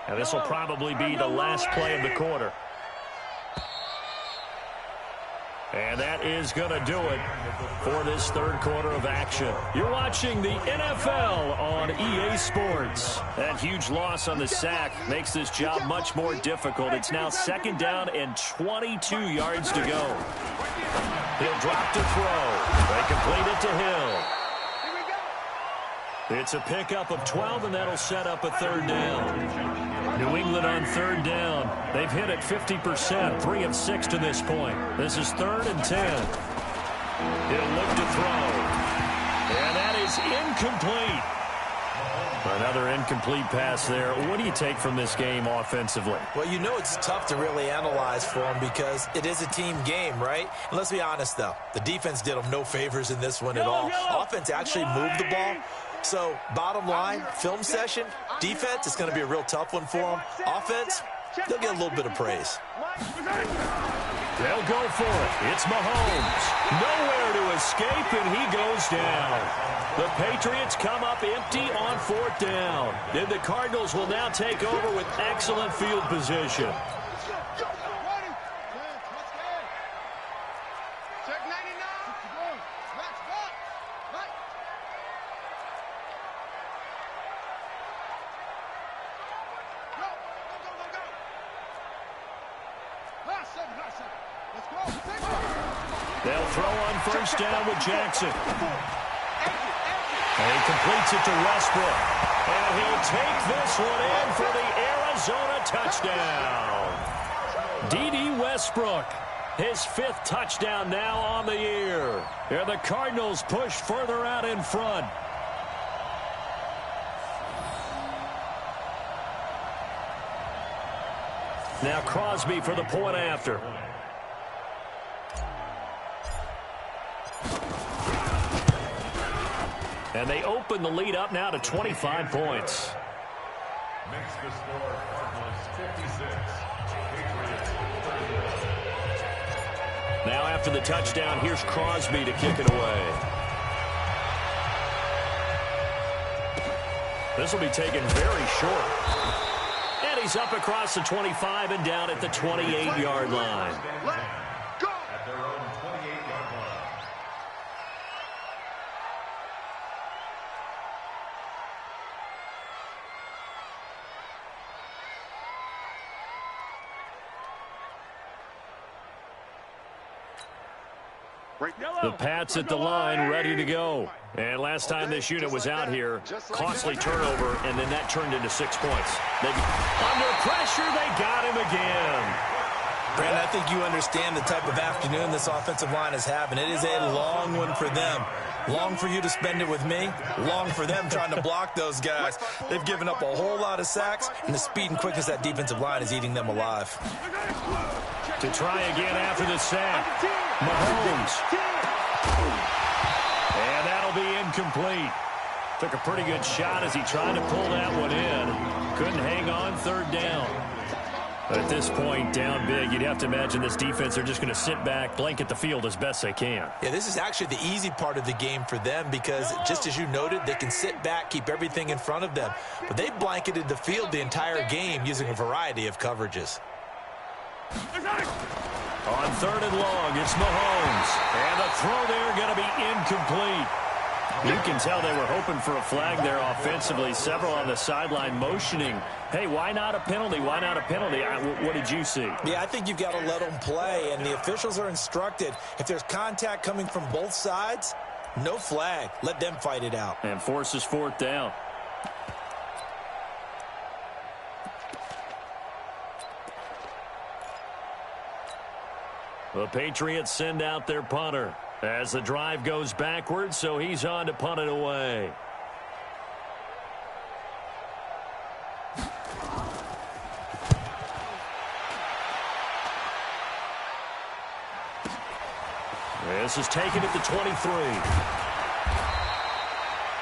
Now this will probably be the last play of the quarter. And that is going to do it for this 3rd quarter of action. You're watching the NFL on EA Sports. That huge loss on the sack makes this job much more difficult. It's now 2nd down and 22 yards to go. He'll drop to throw. They complete it to Hill. It's a pickup of 12, and that'll set up a 3rd down. New England on 3rd down. They've hit it 50%, 3 of 6 to this point. This is 3rd and 10. He'll look to throw. And that is incomplete. Another incomplete pass there. What do you take from this game offensively? Well, you know it's tough to really analyze for them because it is a team game, right? And let's be honest, though. The defense did them no favors in this one at all. Offense actually moved the ball. So, bottom line, film session, defense, it's going to be a real tough one for them. Offense, they'll get a little bit of praise. They'll go for it. It's Mahomes. Nowhere to escape, and he goes down. The Patriots come up empty on 4th down. Then the Cardinals will now take over with excellent field position. They'll throw on 1st down with Jackson. And he completes it to Westbrook. And he'll take this one in for the Arizona touchdown. D.D. Westbrook, his 5th touchdown now on the year. And the Cardinals push further out in front. Now Crosby for the point after. And they open the lead up now to 25 points. Makes the score Cardinals 56. Patriots 38. Now after the touchdown, here's Crosby to kick it away. This will be taken very short. And he's up across the 25 and down at the 28-yard line. At their own 28-yard line. The Pats at the line, ready to go. And last time this unit was out here, costly turnover, and then that turned into 6 points. Under pressure, they got him again. Brandon, I think you understand the type of afternoon this offensive line is having. It is a long one for them. Long for you to spend it with me. Long for them trying to block those guys. They've given up a whole lot of sacks, and the speed and quickness that defensive line is eating them alive. To try again after the sack. Mahomes. And that'll be incomplete. Took a pretty good shot as he tried to pull that one in. Couldn't hang on, third down. But at this point, down big, you'd have to imagine this defense, they're just going to sit back, blanket the field as best they can. Yeah, this is actually the easy part of the game for them because, just as you noted, they can sit back, keep everything in front of them. But they blanketed the field the entire game using a variety of coverages. On third and long, it's Mahomes. And the throw there going to be incomplete. You can tell they were hoping for a flag there offensively. Several on the sideline motioning. Hey, why not a penalty? Why not a penalty? What did you see? Yeah, I think you've got to let them play, and the officials are instructed. If there's contact coming from both sides, no flag. Let them fight it out. And forces fourth down. The Patriots send out their punter as the drive goes backwards, so he's on to punt it away. This is taken at the 23.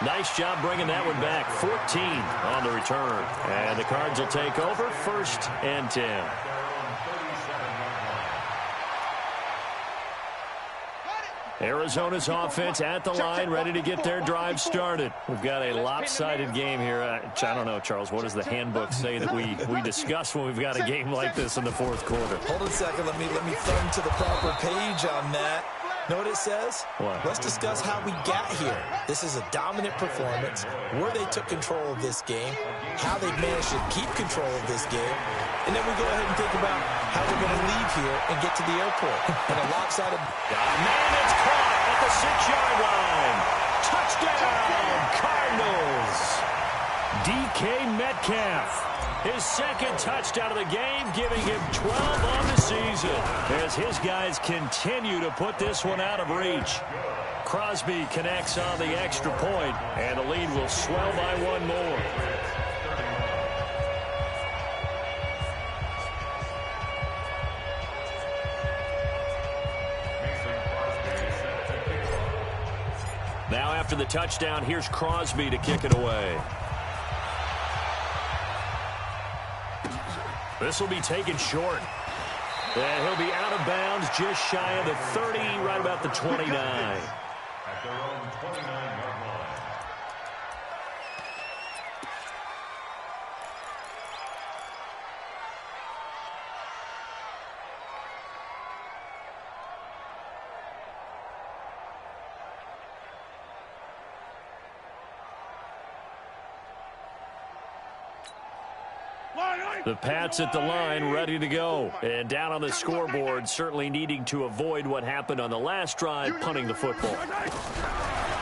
Nice job bringing that one back. 14 on the return. And the Cards will take over, 1st and 10. Arizona's offense at the line, ready to get their drive started. We've got a lopsided game here. I don't know, Charles, what does the handbook say that we discuss when we've got a game like this in the fourth quarter? Hold on a second. Let me thumb to the proper page on that. Know what it says? What? Let's discuss how we got here. This is a dominant performance, where they took control of this game, how they've managed to keep control of this game, and then we go ahead and think about how we're going to leave here and get to the airport. And a lopsided... Man, it's caught at the 6-yard line. Touchdown, Cardinals. DK Metcalf. His second touchdown of the game, giving him 12 on the season as his guys continue to put this one out of reach. Crosby connects on the extra point, and the lead will swell by one more. Now after the touchdown, here's Crosby to kick it away. This will be taken short. And he'll be out of bounds just shy of the 30, right about the 29. At their own 29-yard line. The Pats at the line, ready to go. And down on the scoreboard, certainly needing to avoid what happened on the last drive, punting the football.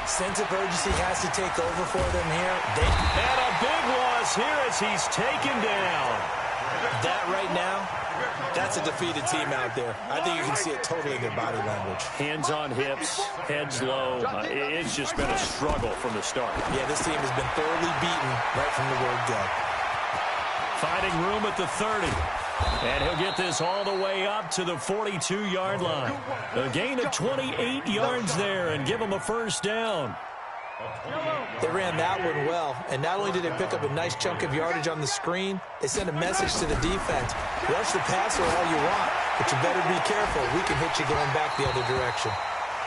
Sense of urgency has to take over for them here. And a big loss here as he's taken down. That right now, that's a defeated team out there. I think you can see it totally in their body language. Hands on hips, heads low. It's just been a struggle from the start. Yeah, this team has been thoroughly beaten right from the word go. Finding room at the 30. And he'll get this all the way up to the 42-yard line. A gain of 28 yards there and give him a first down. They ran that one well, and not only did they pick up a nice chunk of yardage on the screen, they sent a message to the defense. Rush the passer all you want, but you better be careful. We can hit you going back the other direction.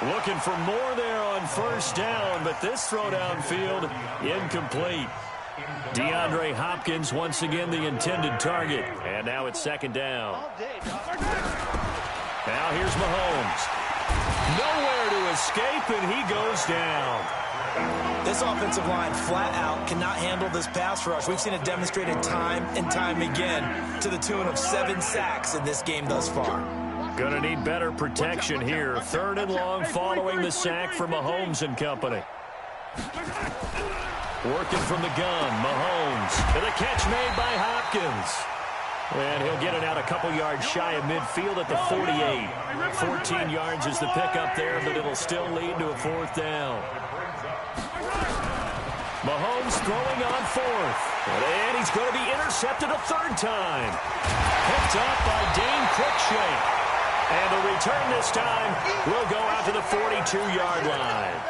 Looking for more there on first down, but this throw downfield incomplete. DeAndre Hopkins once again the intended target. And now it's second down. Now here's Mahomes. Nowhere to escape, and he goes down. This offensive line flat out cannot handle this pass rush. We've seen it demonstrated time and time again to the tune of 7 sacks in this game thus far. Going to need better protection here. 3rd and long following the sack from Mahomes and company. Working from the gun, Mahomes. And the catch made by Hopkins. And he'll get it out a couple yards shy of midfield at the 48. 14 yards is the pickup there, but it'll still lead to a 4th down. Mahomes throwing on 4th. And he's going to be intercepted a 3rd time. Picked up by Dean Cruikshank. And the return this time will go out to the 42-yard line.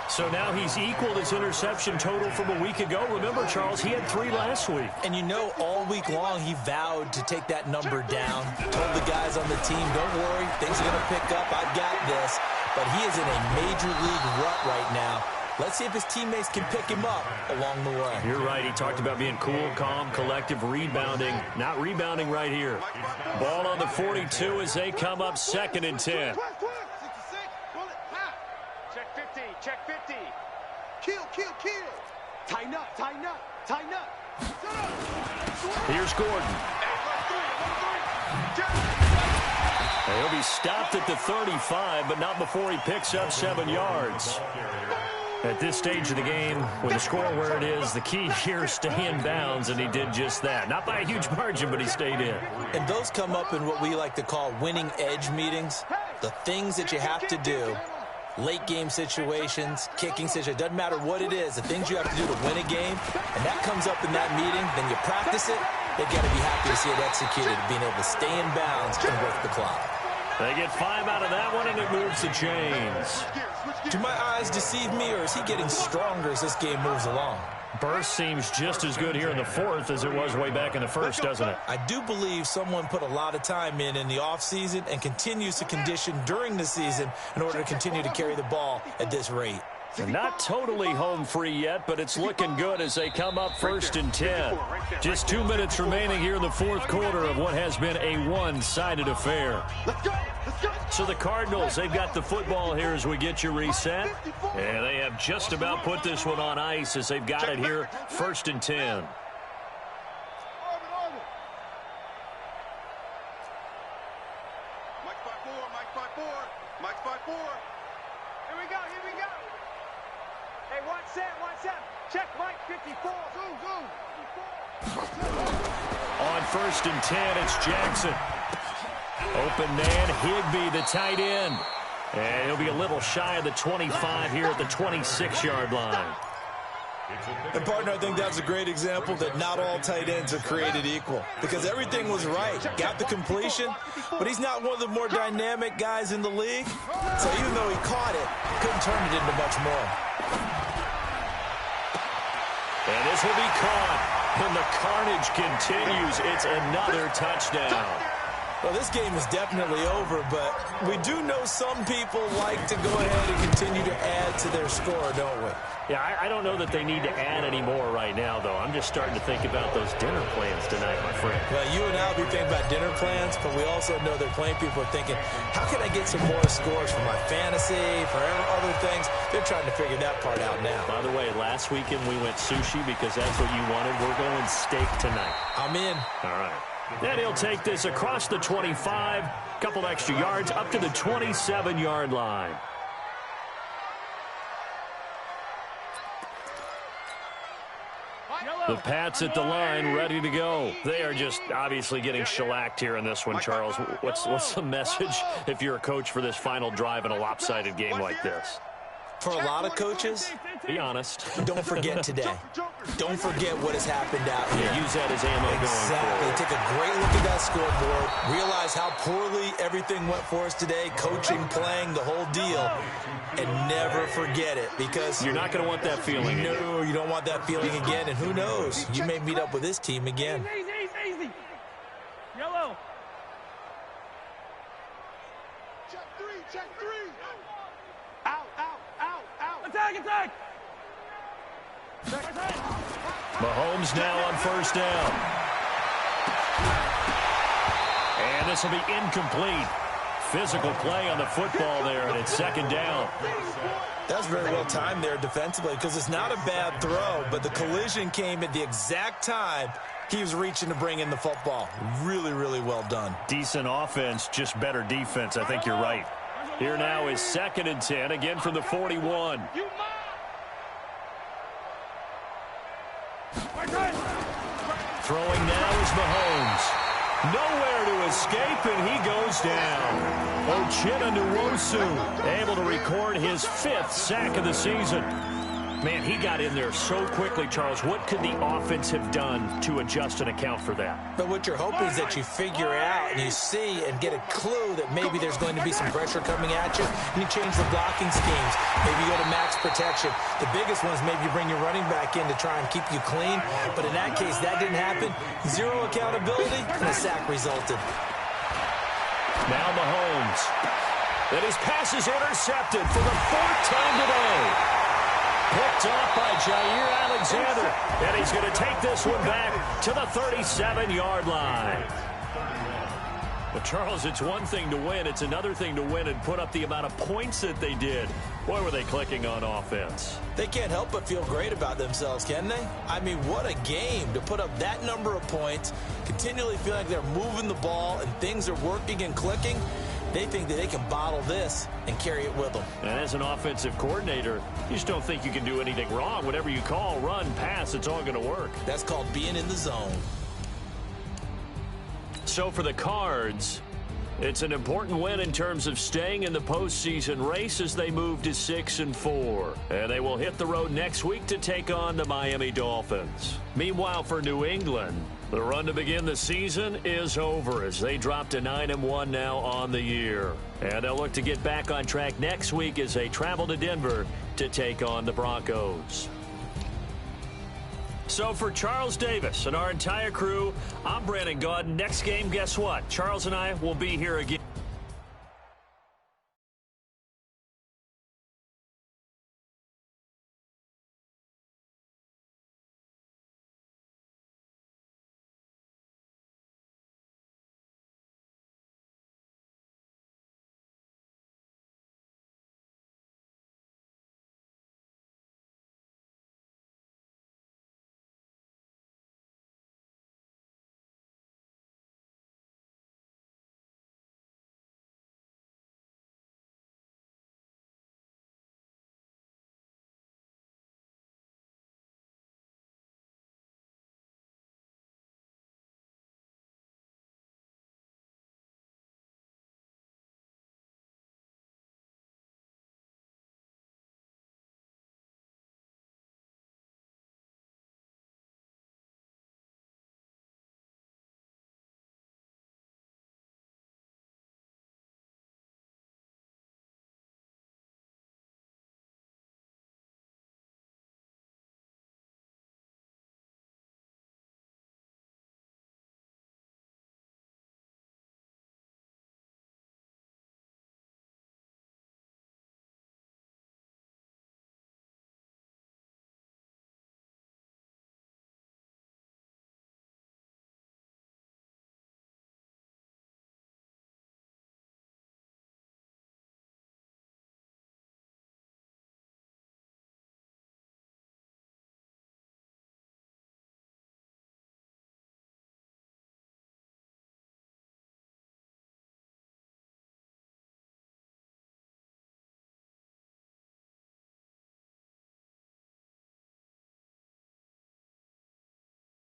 So now he's equaled his interception total from a week ago. Remember, Charles, he had 3 last week. And you know, all week long he vowed to take that number down. Told the guys on the team, don't worry, things are going to pick up. I've got this. But he is in a major league rut right now. Let's see if his teammates can pick him up along the way. You're right. He talked about being cool, calm, collective, rebounding. Not rebounding right here. Ball on the 42 as they come up 2nd and 10. Check 50. Kill. Tighten up. Here's Gordon. He'll be stopped at the 35, but not before he picks up 7 yards. At this stage of the game, with the score where it is, the key here is stay in bounds, and he did just that. Not by a huge margin, but he stayed in. And those come up in what we like to call winning edge meetings. The things that you have to do. Late game situations, kicking situations, doesn't matter what it is, the things you have to do to win a game, and that comes up in that meeting, then you practice it, they've got to be happy to see it executed, being able to stay in bounds and work the clock. They get 5 out of that one, and it moves the chains. Do my eyes deceive me, or is he getting stronger as this game moves along? Burst seems just as good here in the 4th as it was way back in the 1st, doesn't it? I do believe someone put a lot of time in the offseason and continues to condition during the season in order to continue to carry the ball at this rate. Not totally home free yet, but it's looking good as they come up 1st and 10. Just 2 minutes remaining here in the 4th quarter of what has been a one-sided affair. So the Cardinals, they've got the football here as we get you reset. And they have just about put this one on ice as they've got it here 1st and 10. Check Mike 54. On 1st and 10, it's Jackson. Open man, Higbee, the tight end. And he'll be a little shy of the 25 here at the 26-yard line. And, partner, I think that's a great example that not all tight ends are created equal. Because everything was right. Got the completion, but he's not one of the more dynamic guys in the league. So even though he caught it, couldn't turn it into much more. And this will be caught. And the carnage continues. It's another touchdown. Well, this game is definitely over, but we do know some people like to go ahead and continue to add to their score, don't we? Yeah, I don't know that they need to add any more right now, though. I'm just starting to think about those dinner plans tonight, my friend. Well, you and I will be thinking about dinner plans, but we also know that plenty of people are thinking, how can I get some more scores for my fantasy, for other things? They're trying to figure that part out now. By the way, last weekend we went sushi because that's what you wanted. We're going steak tonight. I'm in. All right. Then he'll take this across the 25, couple extra yards up to the 27-yard line. The Pats at the line, ready to go. They are just obviously getting shellacked here in this one, Charles. What's the message if you're a coach for this final drive in a lopsided game like this? For a lot of coaches, be honest. Don't forget today. Don't forget what has happened out here. Yeah, use that as ammo going forward. Take a great look at that scoreboard. Realize how poorly everything went for us today. Coaching, playing, the whole deal. And never forget it, because you're not going to want that feeling again. No, you don't want that feeling again. And who knows? You may meet up with this team again. Easy. Yellow. Check three. Out. Attack. Mahomes now on 1st down. And this will be incomplete. Physical play on the football there, and it's 2nd down. That's very well timed there defensively, because it's not a bad throw, but the collision came at the exact time He was reaching to bring in the football. Really, really well done. Decent offense, just better defense. I think you're right. Here now is 2nd and 10, again from the 41. Throwing now is Mahomes. Nowhere to escape, and he goes down. Uchenna Nwosu able to record his 5th sack of the season. Man, he got in there so quickly, Charles. What could the offense have done to adjust and account for that? But what you're hoping is that you figure out and you see and get a clue that maybe there's going to be some pressure coming at you, and you change the blocking schemes. Maybe you go to max protection. The biggest one is maybe you bring your running back in to try and keep you clean. But in that case, that didn't happen. 0 accountability, and a sack resulted. Now Mahomes. And his pass is intercepted for the 4th time today. Picked off by Jair Alexander. And he's going to take this one back to the 37-yard line. But, Charles, it's one thing to win. It's another thing to win and put up the amount of points that they did. Boy, were they clicking on offense. They can't help but feel great about themselves, can they? I mean, what a game to put up that number of points, continually feel like they're moving the ball and things are working and clicking. They think that they can bottle this and carry it with them. And as an offensive coordinator, you just don't think you can do anything wrong. Whatever you call, run, pass, it's all going to work. That's called being in the zone. So for the Cards, it's an important win in terms of staying in the postseason race as they move to 6-4. And they will hit the road next week to take on the Miami Dolphins. Meanwhile, for New England, the run to begin the season is over as they drop to 9-1 now on the year. And they'll look to get back on track next week as they travel to Denver to take on the Broncos. So for Charles Davis and our entire crew, I'm Brandon Gaudin. Next game, guess what? Charles and I will be here again.